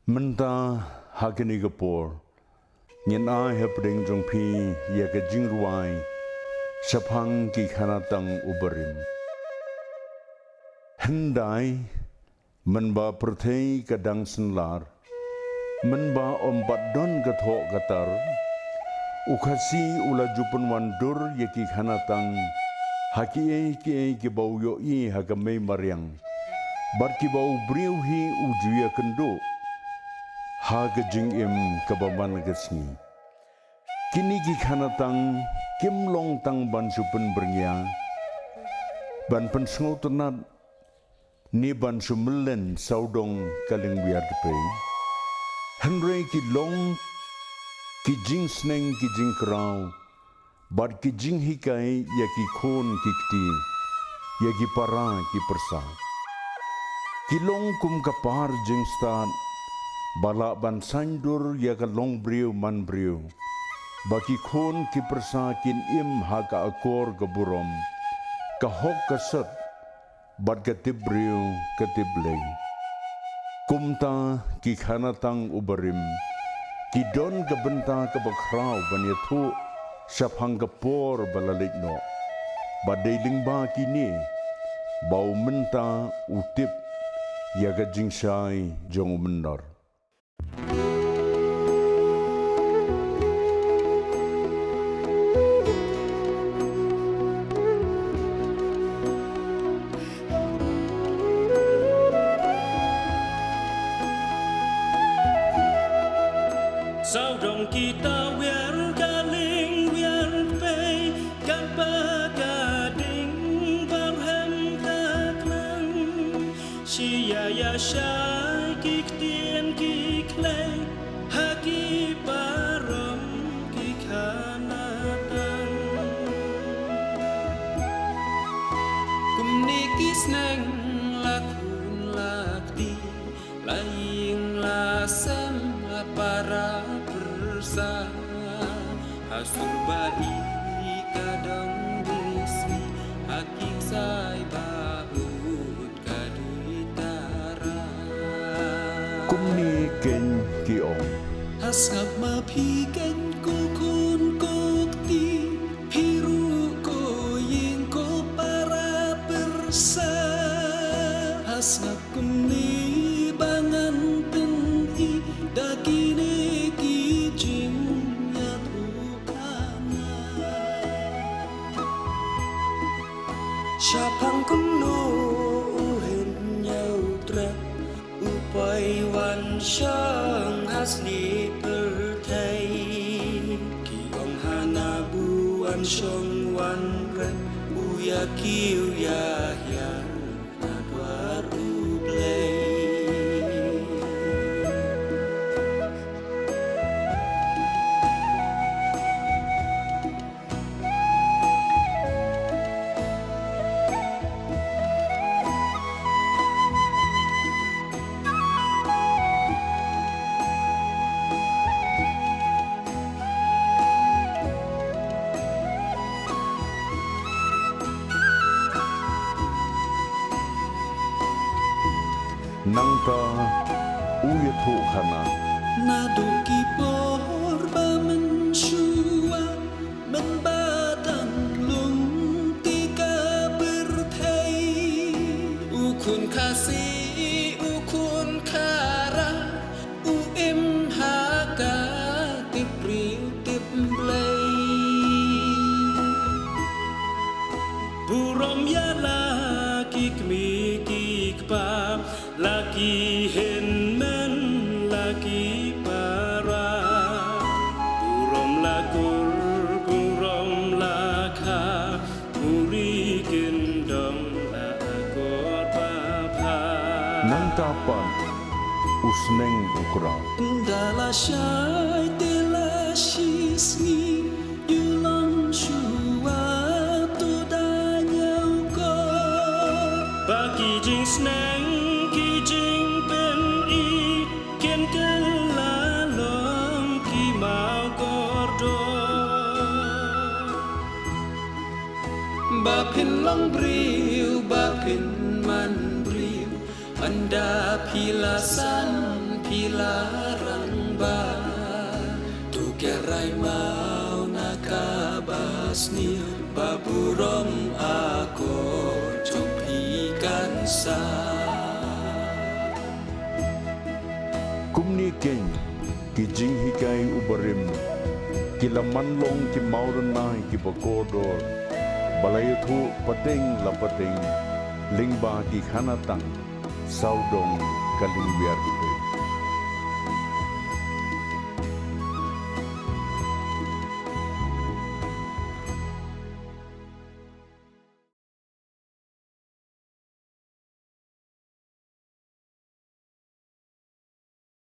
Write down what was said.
Menta hakini gapor, nyen a hepding jong pi ya ke jingruai, sapang ki khanatang uberim. Hendai menba perthei kadang senlar, menba ombat don gathok gatar, ukasi ula jupun wandur ya ki khanatang, haki ki bau yo i hagamei mariang, bar ki bau briu hi ujuya kendo. Haga jing im kabaman gasni. Kini ki khanatang kim long tang ban supun bernya. Ban pensngo tunat ni ban sumelen saudong kaling biar depe. Henry ki long ki jing sneng ki jing krau. Bad ki jing hikai ya ki khon ki kti. Ya ki para ki persa. Ki long kum kapar jing stan. Balak ban sandur ya ka long briu man briu. Baki khon ki persakin im haka akor keburom. Kahok kasat bat katib briu katib leng. Kumta ki khanatang uberim. Ki don kebenta kebakrau ban yathu sapang kepor balalik no. Badai lingba kini bau menta utip ya ka jingsai jong menor. Saudong kita wiar galing wiar pay kan pagading barhem taklang siya ya syai kik tien kik lay haki param kik hanatan kumnikis neng lakun lakti laing lasem para persa hasur bayi kadang desi hakik sai baut kaditara Kumni ken ki ong hasap mapi ken kukun kukti piru ko ying ko para persa hasap kumni bangan teni dakine ki jingnya tukana syapang kumno uhen nyau trep upai wan syang hasni pertai ki om hana buan syong wan rep uya kiu ya ya adwaru play nangta uyathu khana Naduki por ba men shua men badang lung tika berthei ukun kasi ukun kara uim haka tipri tiplei burom ya laki kmi kikpa laki hen men laki para burom lakur burom lakha puri gendong lakor papa nangta pan usneng ukraw dala syai tela shisni yulang shua tu danyau ko bagi jing sneng Bapin long briu, bapin man briu, anda pilasan Ilarang ba tu kerai mau nakabas ni baburom ako copikan sa Kumni ken ki jing hikai ubarim ki lamanlong ki mauranai ki bakodor balayathu pateng lapateng lingba ki khanatang saudong kalingbiar